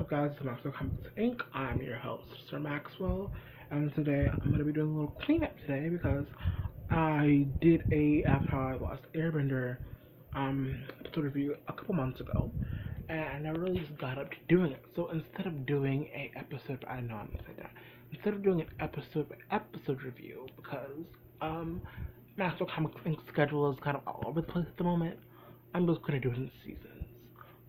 up, guys? It's Maxwell Comics Inc. I'm your host, Sir Maxwell, and today I'm going to be doing a little cleanup today because I did a Avatar: The Last Airbender episode review a couple months ago, and I never really just got up to doing it. So instead of doing a episode, I know I'm gonna say that. Instead of doing an episode by episode review, because Maxwell Comics Inc. schedule is kind of all over the place at the moment, I'm just going to do it in seasons.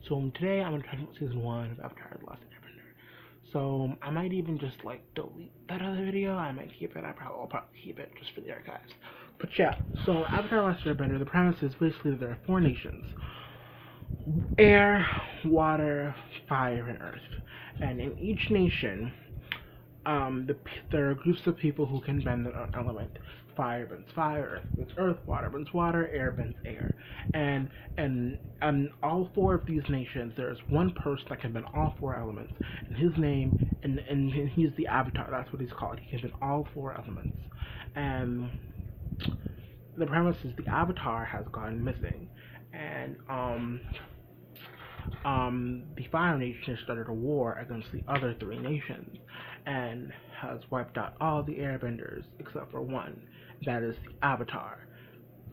So today I'm going to try to do season 1 of Avatar: The Last Airbender. So I might even just like delete that other video. I might keep it. I'll probably keep it just for the archives. But yeah, so Avatar: The Last Airbender, the premise is basically that there are 4 nations: air, water, fire, and earth. And in each nation, there are groups of people who can bend an element. Fire bends fire, earth bends earth, water bends water, air bends air. And all 4 of these nations, there's one person that can bend all 4 elements. And his name, and he's the Avatar. That's what he's called. He can bend all 4 elements. And the premise is the Avatar has gone missing, and the Fire Nation has started a war against the other 3 nations and has wiped out all the airbenders except for one, that is the Avatar.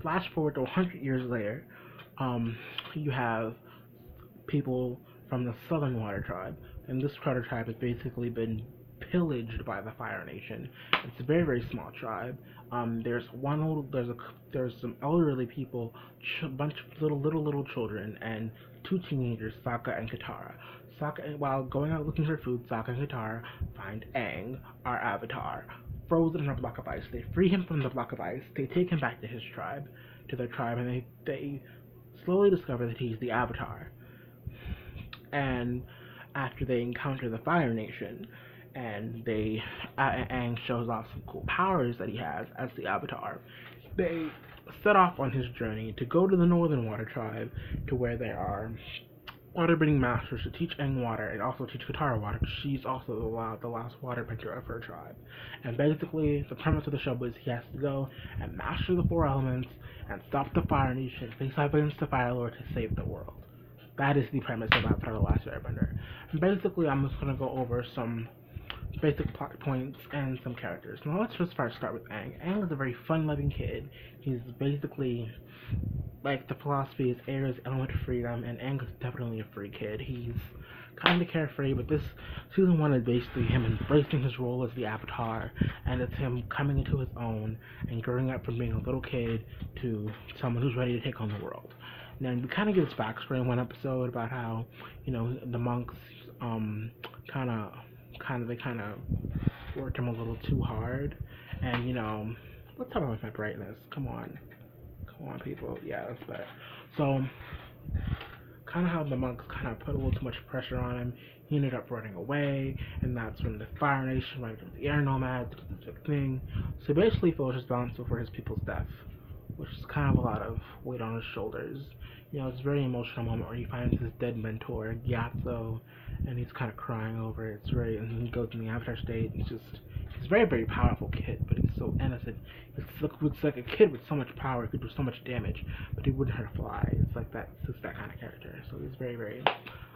Flash forward to 100 years later, you have people from the Southern Water Tribe, and this water tribe has basically been pillaged by the Fire Nation. It's a very, very small tribe. There's some elderly people, a bunch of little children, and 2 teenagers, Sokka and Katara. While going out looking for food, Sokka and Katara find Aang, our Avatar, frozen in a block of ice. They free him from the block of ice. They take him back to their tribe, and they slowly discover that he's the Avatar. And after they encounter the Fire Nation, and Aang shows off some cool powers that he has as the Avatar, they set off on his journey to go to the Northern Water Tribe, to where there are waterbending masters to teach Aang water and also teach Katara water, because she's also the last waterbender of her tribe. And basically, the premise of the show is he has to go and master the 4 elements and stop the Fire Nation, face off against the Fire Lord to save the world. That is the premise of Avatar: The Last Airbender. And basically, I'm just going to go over some basic plot points and some characters. Now let's just first start with Aang. Aang is a very fun-loving kid. He's basically, like, the philosophy is air is element of freedom, and Aang is definitely a free kid. He's kind of carefree, but this season 1 is basically him embracing his role as the Avatar, and it's him coming into his own and growing up from being a little kid to someone who's ready to take on the world. And then we kind of get his backstory in one episode about how, the monks they kind of worked him a little too hard. And, what's up with my brightness? Come on, people. Yeah, that's better. So, kind of how the monks kind of put a little too much pressure on him. He ended up running away, and that's when the Fire Nation went from the Air Nomads to this big thing. So basically, he feels responsible for his people's death, which is kind of a lot of weight on his shoulders. It's a very emotional moment where he finds his dead mentor, Gyatso, and he's kind of crying over it. And he goes in the Avatar state. He's a very, very powerful kid, but he's so innocent. It's like a kid with so much power, could do so much damage, but he wouldn't hurt a fly. It's like that. It's just that kind of character. So he's very, very.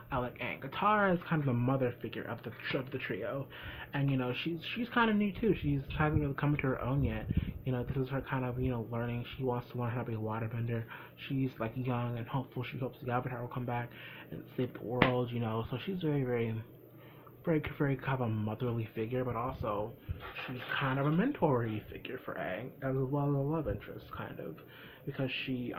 I like Aang. Katara is kind of the mother figure of the trio, and she's kind of new too. She hasn't really come into her own yet. This is her kind of learning. She wants to learn how to be a waterbender. She's like young and hopeful. She hopes the Avatar will come back and save the world. So she's very, very, very, very kind of a motherly figure, but also she's kind of a mentor-y figure for Aang, as well as a love interest, kind of, because she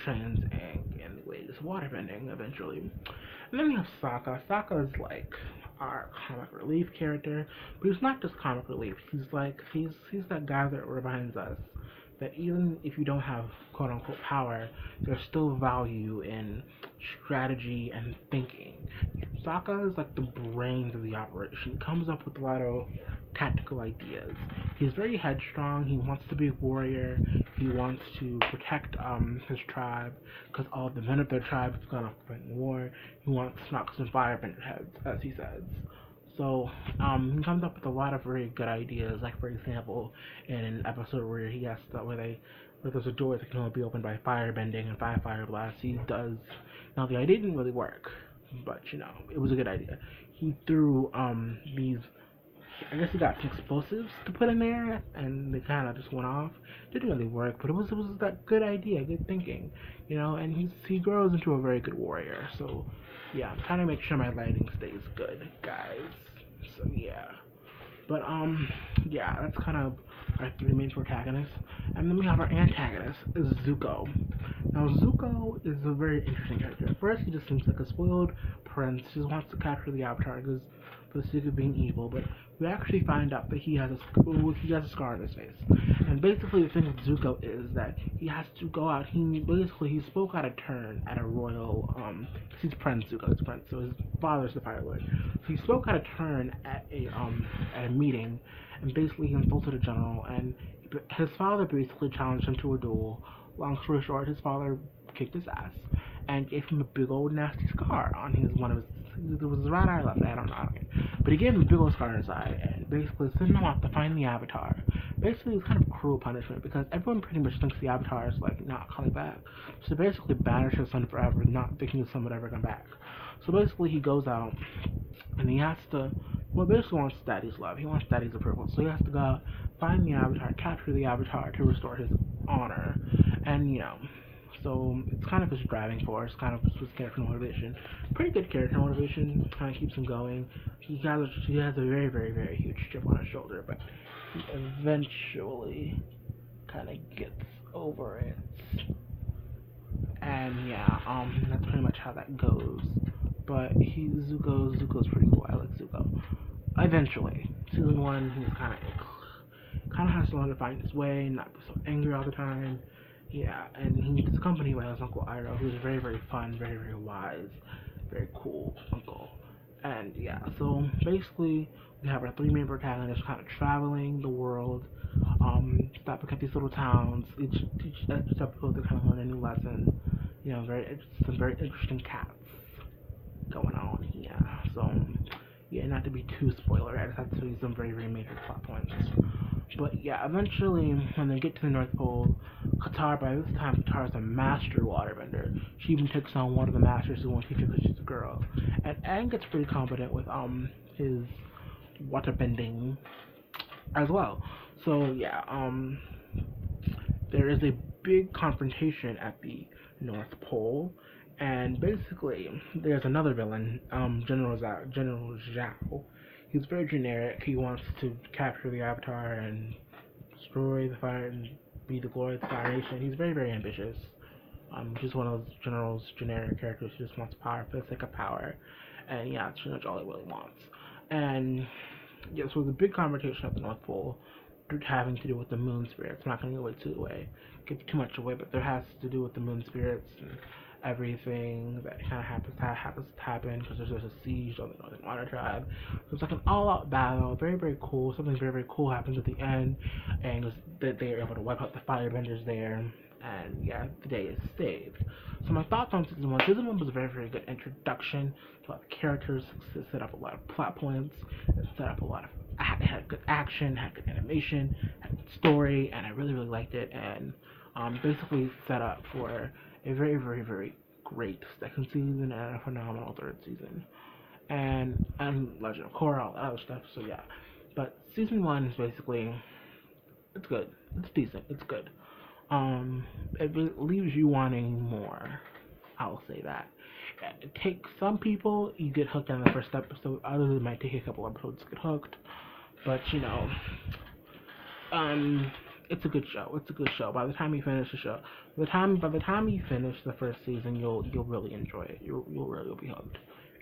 trains Aang in the ways of waterbending eventually. And then we have Sokka. Sokka is like our comic relief character, but he's not just comic relief. He's that guy that reminds us that even if you don't have quote unquote power, there's still value in strategy and thinking. Sokka is like the brains of the operation. He comes up with a lot of tactical ideas. He's very headstrong. He wants to be a warrior. He wants to protect his tribe, because all the men of their tribe have gone off to fight in war. He wants to knock some firebender heads, as he says. So he comes up with a lot of very good ideas. Like, for example, in an episode where he has to, where there's a door that can only be opened by fire bending and 5 fire blasts, he does. Now the idea didn't really work, but it was a good idea. He threw these. I guess he got some explosives to put in there, and they kind of just went off. Didn't really work, but it was that good idea, good thinking, And he grows into a very good warrior. So yeah, I'm trying to make sure my lighting stays good, guys. So yeah. But yeah, that's kind of our three main protagonists, and then we have our antagonist, is Zuko. Now Zuko is a very interesting character. At first, he just seems like a spoiled prince, just wants to capture the Avatar because for the sake of being evil. But we actually find out that he has a scar on his face, and basically the thing with Zuko is that he has to go out. He spoke out of turn at a royal he's Prince Zuko, he's Prince, so his father's the Fire Lord. So he spoke out of turn at a meeting, and basically he insulted a general, and his father basically challenged him to a duel. Long story short, his father kicked his ass and gave him a big old nasty scar on one of his. It was his right eye or left eye, I don't know. But he gave him a big old scar on his eye and basically sent him off to find the Avatar. Basically, it's kind of cruel punishment because everyone pretty much thinks the Avatar is like not coming back. So basically, banish his son forever, not thinking his son would ever come back. So basically, he goes out and he has to. Well, basically wants Daddy's love. He wants Daddy's approval. So he has to go out, find the Avatar, capture the Avatar to restore his honor, and so it's kind of his driving force, kind of his character motivation. Pretty good character motivation, kind of keeps him going. He has a very, very, very huge chip on his shoulder, but he eventually kind of gets over it. And yeah, that's pretty much how that goes. But Zuko's pretty cool. I like Zuko. Eventually, season one, he's kind of has to learn to find his way, not be so angry all the time. Yeah, and he gets accompanied by his uncle Iroh, who's very, very fun, very, very wise, very cool uncle. And yeah, so basically, we have our three main protagonists kind of traveling the world, stopping at these little towns. Each episode, they kind of learn a new lesson. Some very interesting cats going on here. So, yeah, not to be too spoiler, I just have to tell you some very, very major plot points. But yeah, eventually, when they get to the North Pole, by this time, Qatar is a master waterbender. She even takes on one of the masters who won't teach her because she's a girl. And Aang gets pretty competent with his waterbending as well. So yeah, there is a big confrontation at the North Pole, and basically there's another villain, General Zhao. He's very generic. He wants to capture the Avatar and destroy the Fire and be the glory of the Fire Nation. He's very, very ambitious. Just one of those generic characters who just wants power for the sake of power. And yeah, that's pretty much all he really wants. And yeah, so there's a big confrontation at the North Pole having to do with the moon spirits. I'm not going to give too much away, but there has to do with the moon spirits and everything that kind of happens to happen because there's a siege on the Northern Water Tribe. So it's like an all-out battle, very, very cool. Something very, very cool happens at the end, and that they are able to wipe out the firebenders there, and yeah, the day is saved. So my thoughts on season one. Season one was a very, very good introduction to a lot of characters. It set up a lot of plot points. It set up a lot of had good action, had good animation, had good story, and I really, really liked it. And basically set up for a very, very, very great second season and a phenomenal third season. And Legend of Korra, all that other stuff. So yeah, but season one is basically it's good, it's decent, it's good. It leaves you wanting more. I'll say that. It takes some people, you get hooked on the first episode. Others, it might take a couple episodes to get hooked. But it's a good show. It's a good show. By the time you finish the show, by the time you finish the first season, you'll really enjoy it. You'll really be hooked.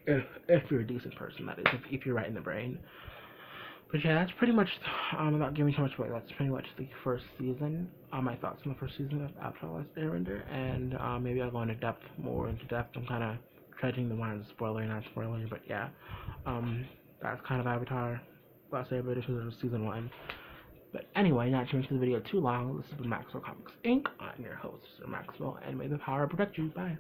If you're a decent person, that is. If you're right in the brain. But yeah, that's pretty much, without giving too much away, that's pretty much the first season, my thoughts on the first season of Avatar: Last Airbender, and maybe I'll go more into depth. I'm kind of treading the line of spoiler, not spoiler, but yeah, that's kind of Avatar: Last Airbender season 1. But anyway, not to make the video too long, this has been Maxwell Comics Inc. I'm your host, Sir Maxwell, and may the power protect you. Bye.